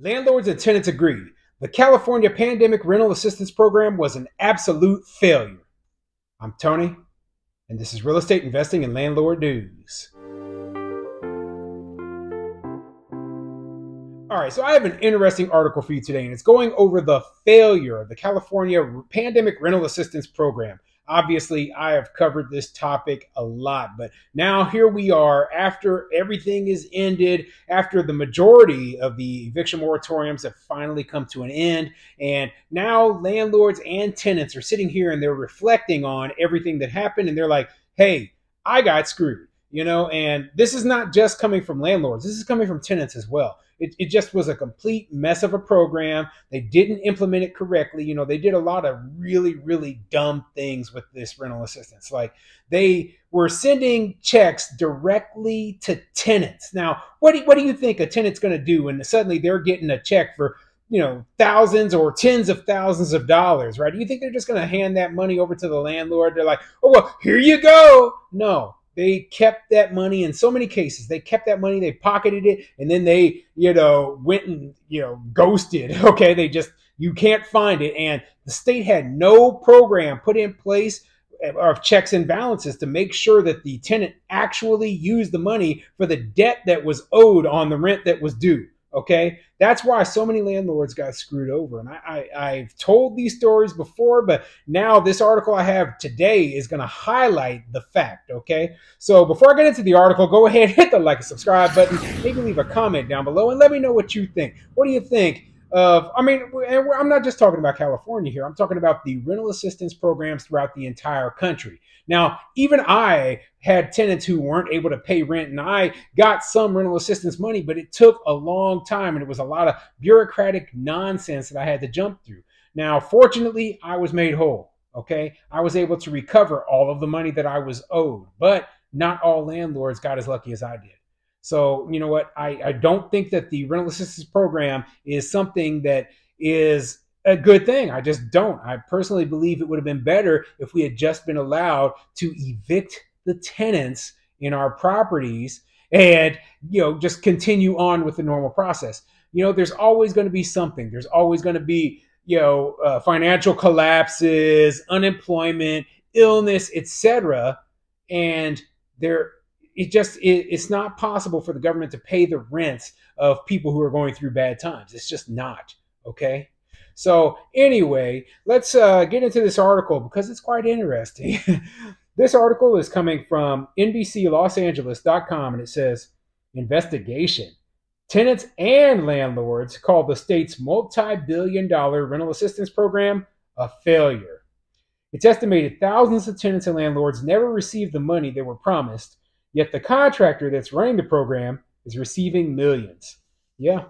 Landlords and tenants agree. The California Pandemic Rental Assistance Program was an absolute failure. I'm Tony, and this is Real Estate Investing and Landlord News. All right, so I have an interesting article for you today, and it's going over the failure of the California Pandemic Rental Assistance Program. Obviously, I have covered this topic a lot, but now here we are after everything is ended, after the majority of the eviction moratoriums have finally come to an end, and now landlords and tenants are sitting here and they're reflecting on everything that happened, and they're like, hey, I got screwed. And this is not just coming from landlords. This is coming from tenants as well. It just was a complete mess of a program. They didn't implement it correctly. They did a lot of really, really dumb things with this rental assistance. Like they were sending checks directly to tenants. Now, what do you think a tenant's going to do when suddenly they're getting a check for thousands or tens of thousands of dollars, right? Do you think they're just going to hand that money over to the landlord? They're like, oh, well, here you go. No. They kept that money in so many cases. They kept that money, they pocketed it, and then they, went and, ghosted. Okay, you can't find it. And the state had no program put in place of checks and balances to make sure that the tenant actually used the money for the debt that was owed on the rent that was due. Okay, that's why so many landlords got screwed over. And I've told these stories before, but now this article I have today is going to highlight the fact. Okay, so before I get into the article, go ahead, hit the like and subscribe button, maybe leave a comment down below and let me know what you think. What do you think of, and I'm not just talking about California here. I'm talking about the rental assistance programs throughout the entire country. Now, even I had tenants who weren't able to pay rent, and I got some rental assistance money, but it took a long time, and it was a lot of bureaucratic nonsense that I had to jump through. Now, fortunately, I was made whole, okay? I was able to recover all of the money that I was owed, but not all landlords got as lucky as I did. So, you know what? I don't think that the rental assistance program is something that is a good thing. I just don't. I personally believe it would have been better if we had just been allowed to evict the tenants in our properties and, just continue on with the normal process. There's always going to be something. There's always going to be, financial collapses, unemployment, illness, etc. And it's not possible for the government to pay the rents of people who are going through bad times. It's just not. Okay. So anyway, let's get into this article because it's quite interesting. This article is coming from NBCLosAngeles.com, and it says, investigation. Tenants and landlords call the state's multi-billion-dollar rental assistance program a failure. It's estimated thousands of tenants and landlords never received the money they were promised, yet the contractor that's running the program is receiving millions. Yeah.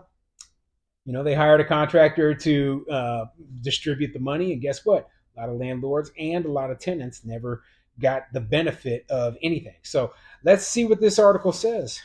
They hired a contractor to distribute the money, and guess what? A lot of landlords and a lot of tenants never got the benefit of anything. So let's see what this article says.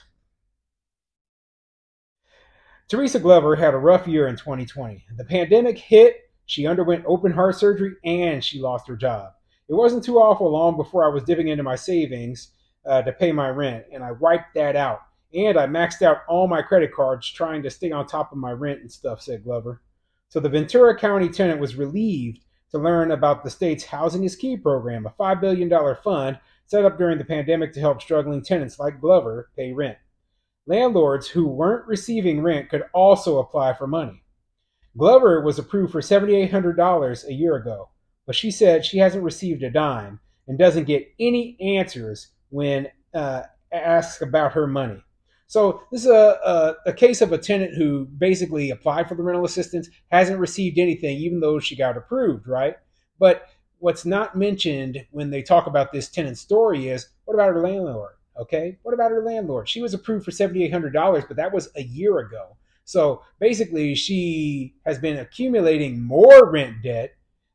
Teresa Glover had a rough year in 2020. The pandemic hit, she underwent open heart surgery, and she lost her job. It wasn't too awful long before I was dipping into my savings to pay my rent, and I wiped that out. And I maxed out all my credit cards trying to stay on top of my rent and stuff, said Glover. So the Ventura County tenant was relieved to learn about the state's Housing is Key program, a $5 billion fund set up during the pandemic to help struggling tenants like Glover pay rent. Landlords who weren't receiving rent could also apply for money. Glover was approved for $7,800 a year ago, but she said she hasn't received a dime and doesn't get any answers when asked about her money. So this is a case of a tenant who basically applied for the rental assistance, hasn't received anything, even though she got approved, right? But what's not mentioned when they talk about this tenant's story is, what about her landlord? Okay, what about her landlord? She was approved for $7,800, but that was a year ago. So basically, she has been accumulating more rent debt.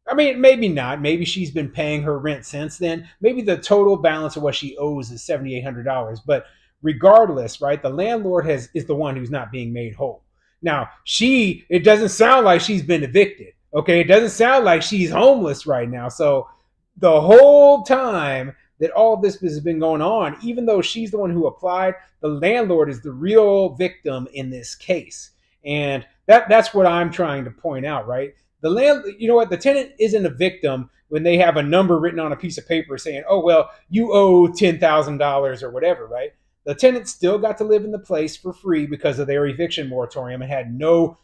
I mean, maybe not. Maybe she's been paying her rent since then. Maybe the total balance of what she owes is $7,800, but regardless, right, the landlord is the one who's not being made whole. Now, it doesn't sound like she's been evicted. Okay, it doesn't sound like she's homeless right now. So the whole time that all of this has been going on, even though she's the one who applied, the landlord is the real victim in this case. And that's what I'm trying to point out, right? The land, you know what? The tenant isn't a victim when they have a number written on a piece of paper saying, "Oh well, you owe $10,000 or whatever," right? The tenant still got to live in the place for free because of their eviction moratorium and had no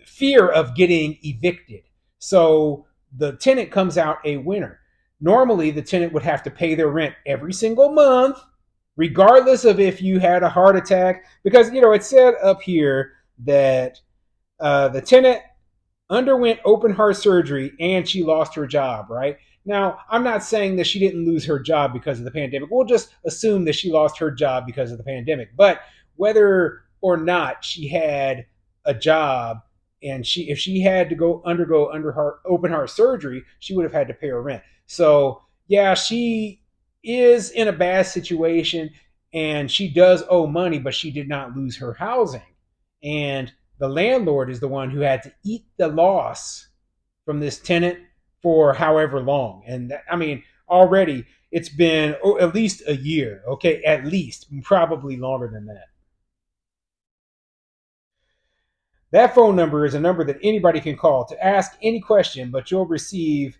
fear of getting evicted. So the tenant comes out a winner. Normally, the tenant would have to pay their rent every single month, regardless of if you had a heart attack, because it said up here that the tenant underwent open heart surgery and she lost her job, right? Now, I'm not saying that she didn't lose her job because of the pandemic. We'll just assume that she lost her job because of the pandemic. But whether or not she had a job and if she had to undergo open heart surgery, she would have had to pay her rent. So, yeah, she is in a bad situation and she does owe money, but she did not lose her housing. And the landlord is the one who had to eat the loss from this tenant for however long. And already it's been at least a year. Okay, at least, probably longer than that. That phone number is a number that anybody can call to ask any question, but you'll receive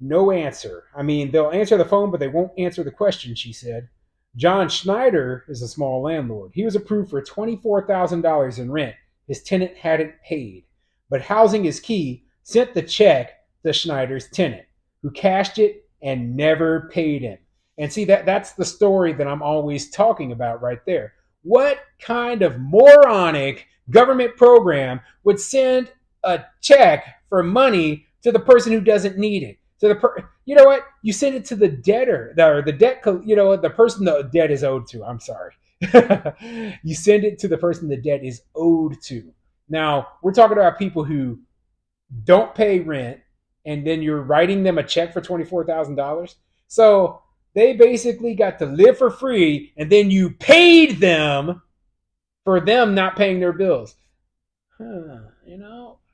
no answer. They'll answer the phone, but they won't answer the question, she said. John Schneider is a small landlord. He was approved for $24,000 in rent. His tenant hadn't paid. But Housing is Key sent the check to Schneider's tenant, who cashed it and never paid him. And see, that's the story that I'm always talking about right there. What kind of moronic government program would send a check for money to the person who doesn't need it? You know what? You send it to the debtor, or the debt, the person the debt is owed to. I'm sorry. You send it to the person the debt is owed to. Now, we're talking about people who don't pay rent, and then you're writing them a check for $24,000. So they basically got to live for free, and then you paid them for them not paying their bills.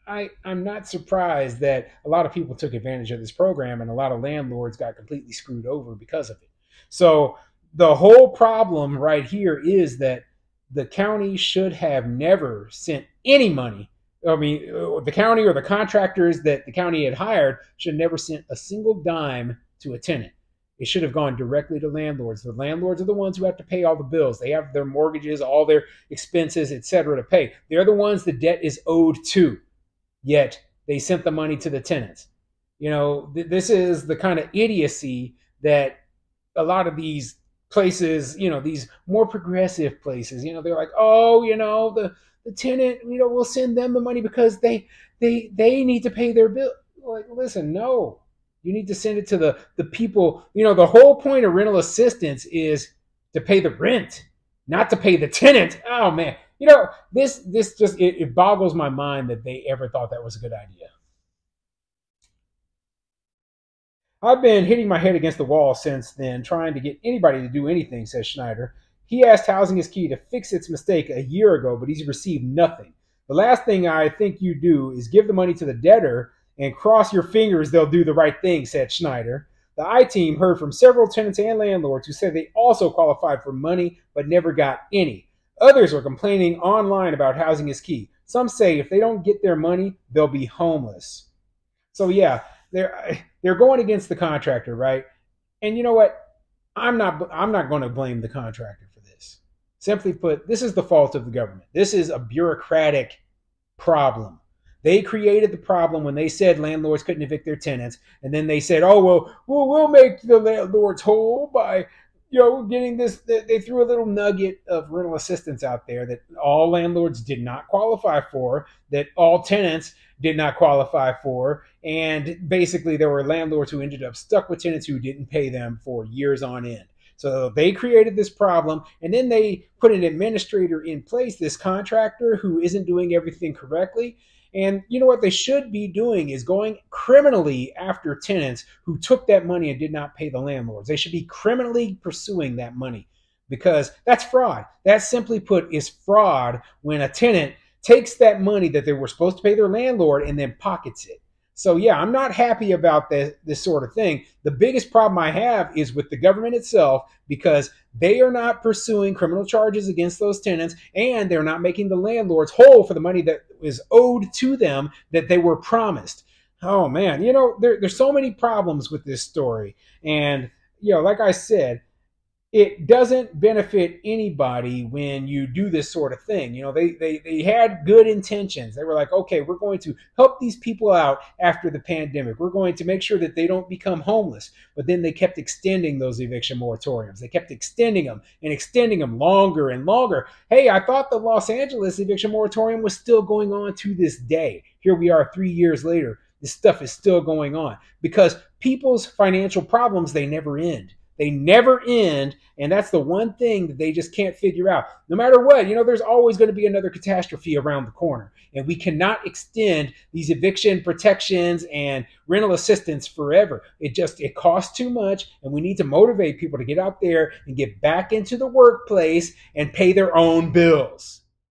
I'm not surprised that a lot of people took advantage of this program and a lot of landlords got completely screwed over because of it. So the whole problem right here is that the county should have never sent any money. The county or the contractors that the county had hired should have never sent a single dime to a tenant. It should have gone directly to landlords. The landlords are the ones who have to pay all the bills. They have their mortgages, all their expenses, etc. to pay. They're the ones the debt is owed to. Yet they sent the money to the tenants. This is the kind of idiocy that a lot of these places, these more progressive places, they're like, oh, the tenant, we'll send them the money because they need to pay their bill. Like, listen, no. You need to send it to the people. The whole point of rental assistance is to pay the rent, not to pay the tenant. Oh, man. This just, it boggles my mind that they ever thought that was a good idea. I've been hitting my head against the wall since then, trying to get anybody to do anything, says Schneider. He asked Housing is Key to fix its mistake a year ago, but he's received nothing. The last thing I think you do is give the money to the debtor and cross your fingers they'll do the right thing, said Schneider. The I-Team heard from several tenants and landlords who said they also qualified for money but never got any. Others are complaining online about Housing is Key. Some say if they don't get their money, they'll be homeless. So yeah, they're going against the contractor, right? And you know what? I'm not going to blame the contractor for this. Simply put, this is the fault of the government. This is a bureaucratic problem. They created the problem when they said landlords couldn't evict their tenants, and then they said, "Oh well, we'll make the landlords whole by, getting this." They threw a little nugget of rental assistance out there that all landlords did not qualify for, that all tenants did not qualify for, and basically there were landlords who ended up stuck with tenants who didn't pay them for years on end. So they created this problem, and then they put an administrator in place, this contractor who isn't doing everything correctly. And you know what they should be doing is going criminally after tenants who took that money and did not pay the landlords. They should be criminally pursuing that money because that's fraud. That, simply put, is fraud when a tenant takes that money that they were supposed to pay their landlord and then pockets it. So yeah, I'm not happy about this sort of thing. The biggest problem I have is with the government itself, because they are not pursuing criminal charges against those tenants, and they're not making the landlords whole for the money that is owed to them that they were promised. Oh man, there's so many problems with this story. And like I said, it doesn't benefit anybody when you do this sort of thing. They had good intentions. They were like, okay, we're going to help these people out after the pandemic. We're going to make sure that they don't become homeless. But then they kept extending those eviction moratoriums. They kept extending them and extending them longer and longer. Hey, I thought the Los Angeles eviction moratorium was still going on to this day. Here we are 3 years later. This stuff is still going on because people's financial problems, they never end. They never end, and that's the one thing that they just can't figure out. No matter what, there's always going to be another catastrophe around the corner, and we cannot extend these eviction protections and rental assistance forever. It costs too much, and we need to motivate people to get out there and get back into the workplace and pay their own bills.